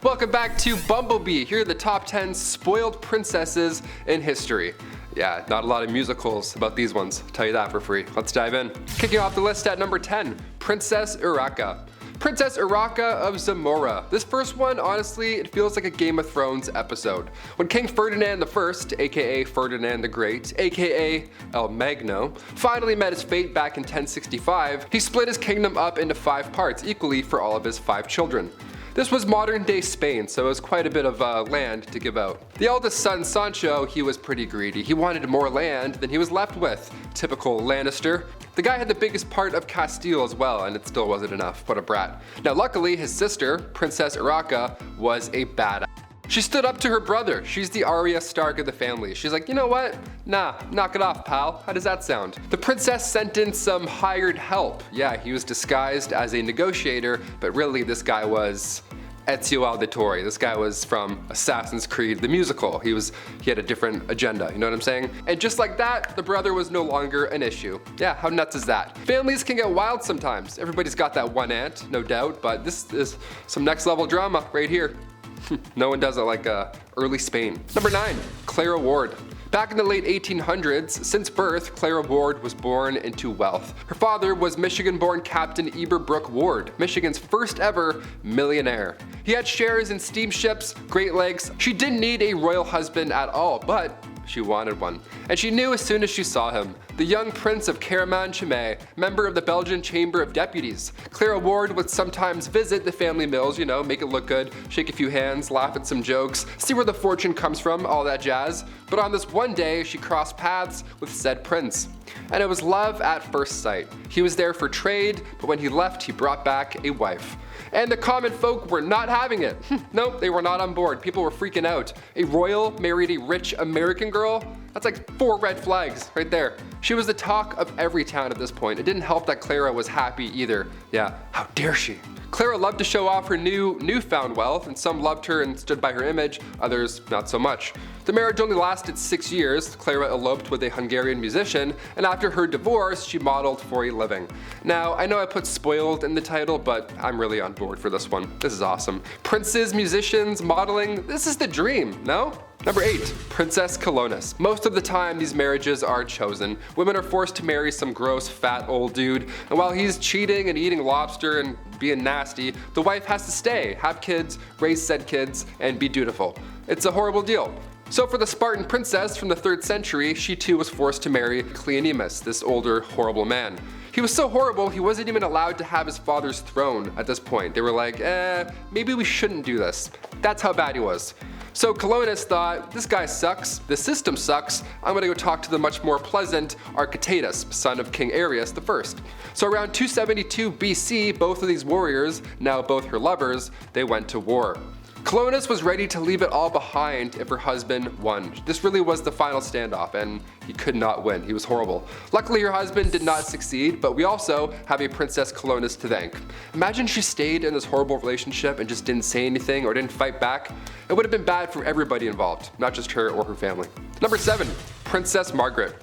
Welcome back to Bumblebee. Here are the top 10 spoiled princesses in history. Yeah, not a lot of musicals about these ones, I'll tell you that for free. Let's dive in. Kicking off the list at number 10, Princess Urraca. Princess Urraca of Zamora. This first one, honestly, it feels like a Game of Thrones episode. When King Ferdinand I, aka Ferdinand the Great, aka El Magno, finally met his fate back in 1065, he split his kingdom up into 5 parts, equally for all of his 5 children. This was modern day Spain, so it was quite a bit of land to give out. The eldest son, Sancho, he was pretty greedy. He wanted more land than he was left with. Typical Lannister. The guy had the biggest part of Castile as well, and it still wasn't enough. What a brat. Now luckily, his sister, Princess Urraca, was a badass. She stood up to her brother. She's the Arya Stark of the family. She's like, you know what? Nah, knock it off, pal. How does that sound? The princess sent in some hired help. Yeah, he was disguised as a negotiator, but really this guy was Ezio Auditore. This guy was from Assassin's Creed, the musical. He had a different agenda, you know what I'm saying? And just like that, the brother was no longer an issue. Yeah, how nuts is that? Families can get wild sometimes. Everybody's got that one aunt, no doubt, but this is some next level drama right here. No one does it like early Spain. Number 9, Clara Ward. Back in the late 1800s, since birth, Clara Ward was born into wealth. Her father was Michigan-born Captain Eberbrook Ward, Michigan's first ever millionaire. He had shares in steamships, Great Lakes. She didn't need a royal husband at all, but she wanted one. And she knew as soon as she saw him. The young prince of Caraman-Chimay, member of the Belgian Chamber of Deputies. Clara Ward would sometimes visit the family mills, you know, make it look good, shake a few hands, laugh at some jokes, see where the fortune comes from, all that jazz. But on this one day, she crossed paths with said prince. And it was love at first sight. He was there for trade, but when he left, he brought back a wife. And the common folk were not having it. Nope, they were not on board. People were freaking out. A royal married a rich American girl? That's like 4 red flags right there. She was the talk of every town at this point. It didn't help that Clara was happy either. Yeah, how dare she? Clara loved to show off her newfound wealth, and some loved her and stood by her image, others not so much. The marriage only lasted 6 years. Clara eloped with a Hungarian musician, and after her divorce, she modeled for a living. Now, I know I put spoiled in the title, but I'm really on board for this one. This is awesome. Princes, musicians, modeling, this is the dream, no? Number 8, Princess Chilonis. Most of the time, these marriages are chosen. Women are forced to marry some gross, fat old dude, and while he's cheating and eating lobster and being nasty, the wife has to stay, have kids, raise said kids, and be dutiful. It's a horrible deal. So for the Spartan princess from the 3rd century, she too was forced to marry Chilonis, this older, horrible man. He was so horrible, he wasn't even allowed to have his father's throne at this point. They were like, maybe we shouldn't do this. That's how bad he was. So Chilonis thought, this guy sucks, the system sucks, I'm gonna go talk to the much more pleasant Architatus, son of King Arius I. So around 272 BC, both of these warriors, now both her lovers, they went to war. Chilonis was ready to leave it all behind if her husband won. This really was the final standoff, and he could not win. He was horrible. Luckily, her husband did not succeed, but we also have a Princess Chilonis to thank. Imagine she stayed in this horrible relationship and just didn't say anything or didn't fight back. It would have been bad for everybody involved, not just her or her family. Number 7, Princess Margaret.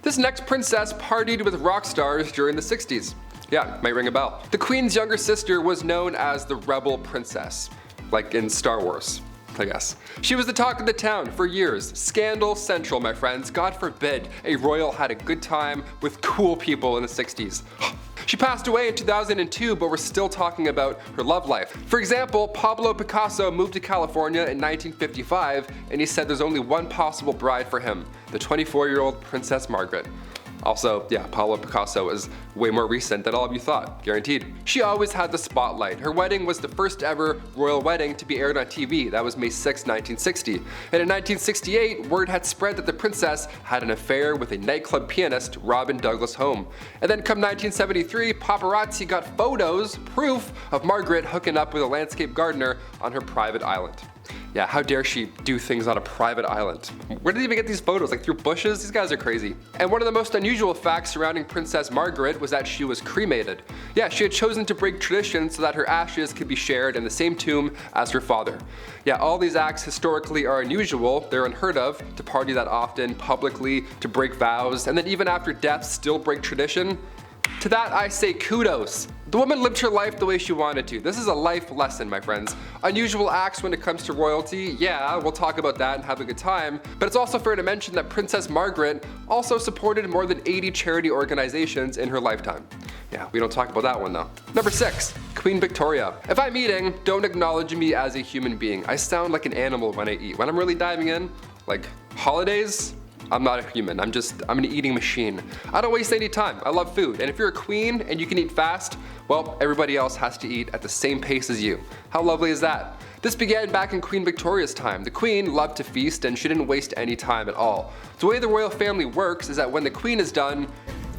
This next princess partied with rock stars during the 60s. Yeah, might ring a bell. The Queen's younger sister was known as the Rebel Princess. Like in Star Wars, I guess. She was the talk of the town for years. Scandal central, my friends. God forbid a royal had a good time with cool people in the 60s. She passed away in 2002, but we're still talking about her love life. For example, Pablo Picasso moved to California in 1955, and he said there's only one possible bride for him, the 24-year-old Princess Margaret. Also, yeah, Pablo Picasso is way more recent than all of you thought, guaranteed. She always had the spotlight. Her wedding was the first ever royal wedding to be aired on TV. That was May 6, 1960. And in 1968, word had spread that the princess had an affair with a nightclub pianist, Robin Douglas Home. And then come 1973, paparazzi got photos, proof of Margaret hooking up with a landscape gardener on her private island. Yeah, how dare she do things on a private island? Where did they even get these photos? Like through bushes? These guys are crazy. And one of the most unusual facts surrounding Princess Margaret was that she was cremated. Yeah, she had chosen to break tradition so that her ashes could be shared in the same tomb as her father. Yeah, all these acts historically are unusual. They're unheard of, to party that often, publicly, to break vows, and then even after death still break tradition. To that I say kudos. The woman lived her life the way she wanted to. This is a life lesson, my friends. Unusual acts when it comes to royalty, yeah, we'll talk about that and have a good time. But it's also fair to mention that Princess Margaret also supported more than 80 charity organizations in her lifetime. Yeah, we don't talk about that one though. Number 6, Queen Victoria. If I'm eating, don't acknowledge me as a human being. I sound like an animal when I eat. When I'm really diving in, like holidays, I'm not a human, I'm an eating machine. I don't waste any time, I love food, and if you're a queen and you can eat fast, well, everybody else has to eat at the same pace as you. How lovely is that? This began back in Queen Victoria's time. The queen loved to feast and she didn't waste any time at all. The way the royal family works is that when the queen is done,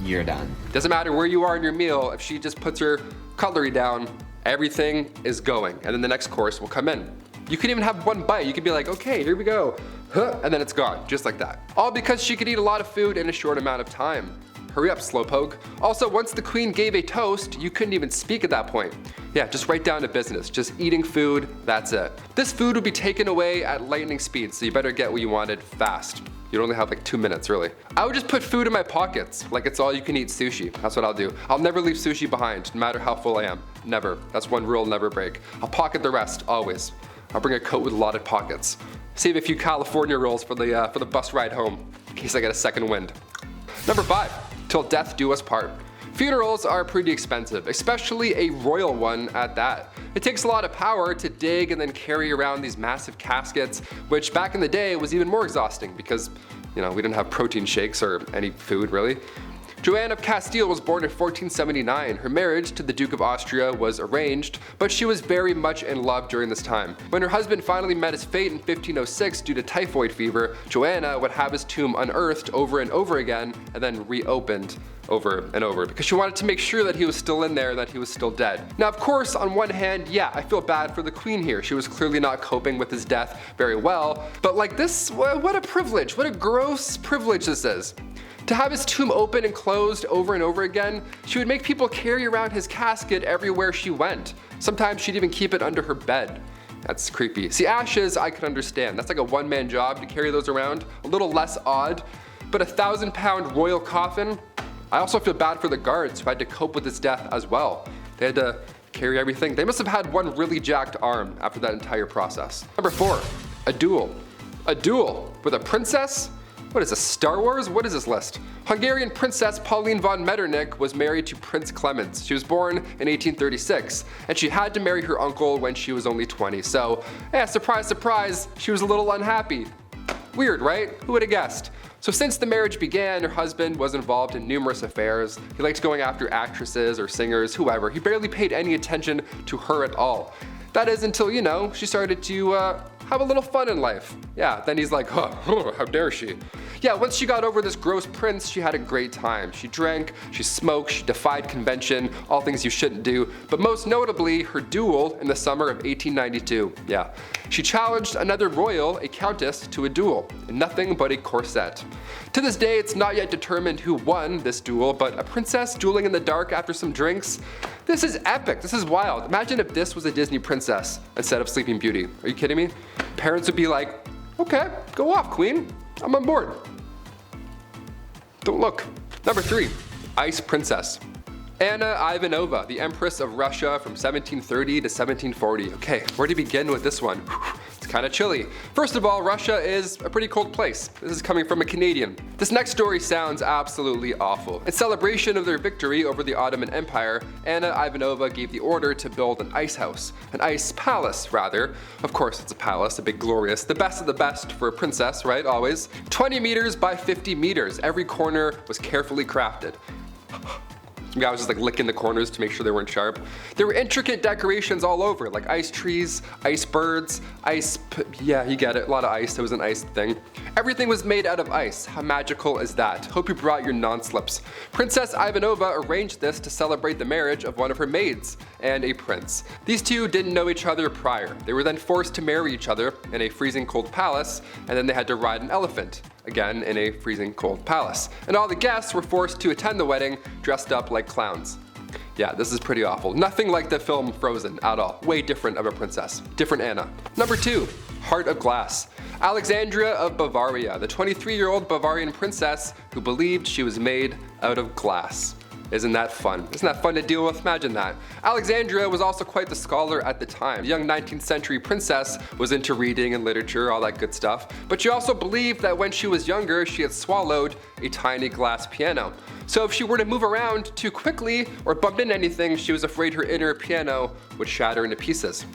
you're done. Doesn't matter where you are in your meal, if she just puts her cutlery down, everything is going, and then the next course will come in. You can even have one bite. You could be like, okay, here we go, and then it's gone, just like that. All because she could eat a lot of food in a short amount of time. Hurry up, slowpoke. Also, once the queen gave a toast, you couldn't even speak at that point. Yeah, just right down to business, just eating food, that's it. This food would be taken away at lightning speed, so you better get what you wanted fast. You'd only have like 2 minutes, really. I would just put food in my pockets, like it's all you can eat sushi. That's what I'll do. I'll never leave sushi behind, no matter how full I am. Never. That's one rule I'll never break. I'll pocket the rest, always. I'll bring a coat with a lot of pockets. Save a few California rolls for the bus ride home, in case I get a second wind. Number 5, till death do us part. Funerals are pretty expensive, especially a royal one at that. It takes a lot of power to dig and then carry around these massive caskets, which back in the day was even more exhausting because, we didn't have protein shakes or any food really. Joanne of Castile was born in 1479. Her marriage to the Duke of Austria was arranged, but she was very much in love during this time. When her husband finally met his fate in 1506 due to typhoid fever, Joanna would have his tomb unearthed over and over again and then reopened over and over because she wanted to make sure that he was still in there and that he was still dead. Now, of course, on one hand, yeah, I feel bad for the queen here. She was clearly not coping with his death very well, but like this, what a privilege, what a gross privilege this is. To have his tomb open and closed over and over again, she would make people carry around his casket everywhere she went. Sometimes she'd even keep it under her bed. That's creepy. See, ashes I could understand. That's like a one-man job to carry those around. A little less odd, but a 1,000-pound royal coffin? I also feel bad for the guards who had to cope with his death as well. They had to carry everything. They must have had one really jacked arm after that entire process. Number 4, a duel. A duel with a princess? What is this, Star Wars? What is this list? Hungarian Princess Pauline von Metternich was married to Prince Clemens. She was born in 1836, and she had to marry her uncle when she was only 20. So, yeah, surprise, surprise, she was a little unhappy. Weird, right? Who would have guessed? So since the marriage began, her husband was involved in numerous affairs. He liked going after actresses or singers, whoever. He barely paid any attention to her at all. That is until, she started to have a little fun in life. Yeah, then he's like, how dare she? Yeah, once she got over this gross prince, she had a great time. She drank, she smoked, she defied convention, all things you shouldn't do, but most notably, her duel in the summer of 1892. Yeah, she challenged another royal, a countess, to a duel, in nothing but a corset. To this day, it's not yet determined who won this duel, but a princess dueling in the dark after some drinks? This is epic, this is wild. Imagine if this was a Disney princess instead of Sleeping Beauty. Are you kidding me? Parents would be like, okay, go off, queen. I'm on board. Don't look. Number 3, Ice Princess. Anna Ivanova, the Empress of Russia from 1730 to 1740. Okay, where to begin with this one? It's kind of chilly. First of all, Russia is a pretty cold place. This is coming from a Canadian. This next story sounds absolutely awful. In celebration of their victory over the Ottoman Empire, Anna Ivanova gave the order to build an ice house. An ice palace, rather. Of course, it's a palace, a big glorious, the best of the best for a princess, right, always. 20 meters by 50 meters. Every corner was carefully crafted. Some guy was just like licking the corners to make sure they weren't sharp. There were intricate decorations all over, like ice trees, ice birds, yeah, you get it, a lot of ice, it was an ice thing. Everything was made out of ice. How magical is that? Hope you brought your non-slips. Princess Ivanova arranged this to celebrate the marriage of one of her maids and a prince. These two didn't know each other prior. They were then forced to marry each other in a freezing cold palace, and then they had to ride an elephant. Again, in a freezing cold palace. And all the guests were forced to attend the wedding dressed up like clowns. Yeah, this is pretty awful. Nothing like the film Frozen at all. Way different of a princess. Different Anna. Number 2, Heart of Glass. Alexandria of Bavaria, the 23-year-old Bavarian princess who believed she was made out of glass. Isn't that fun? Isn't that fun to deal with? Imagine that. Alexandria was also quite the scholar at the time. The young 19th century princess was into reading and literature, all that good stuff. But she also believed that when she was younger, she had swallowed a tiny glass piano. So if she were to move around too quickly or bump into anything, she was afraid her inner piano would shatter into pieces.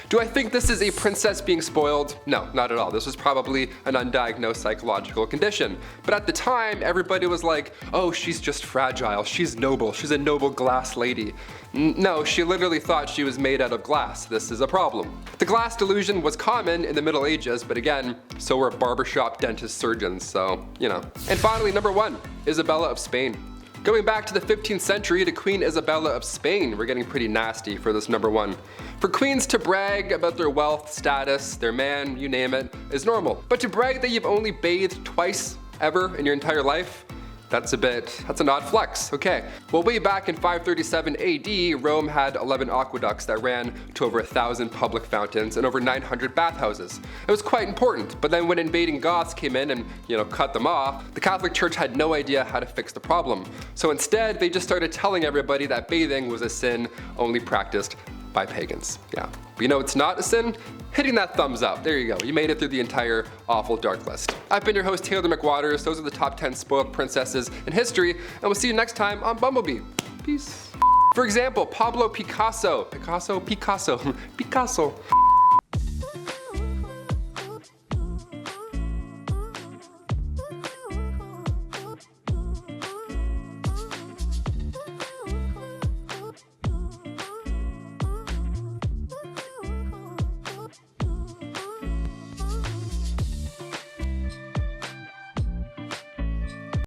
Do I think this is a princess being spoiled? No, not at all. This was probably an undiagnosed psychological condition. But at the time, everybody was like, oh, she's just fragile, she's noble, she's a noble glass lady. No, she literally thought she was made out of glass. This is a problem. The glass delusion was common in the Middle Ages, but again, so were barbershop dentist surgeons, so, you know. And finally, number 1, Isabella of Spain. Going back to the 15th century to Queen Isabella of Spain, we're getting pretty nasty for this number 1. For queens to brag about their wealth, status, their man, you name it, is normal. But to brag that you've only bathed twice ever in your entire life, that's an odd flex. Okay. Well, way back in 537 AD, Rome had 11 aqueducts that ran to over 1,000 public fountains and over 900 bathhouses. It was quite important, but then when invading Goths came in and, cut them off, the Catholic Church had no idea how to fix the problem. So instead, they just started telling everybody that bathing was a sin only practiced by pagans. Yeah. But you know it's not a sin? Hitting that thumbs up. There you go. You made it through the entire awful dark list. I've been your host, Taylor McWaters. Those are the top 10 spoiled princesses in history, and we'll see you next time on Bumblebee. Peace. For example, Pablo Picasso. Picasso.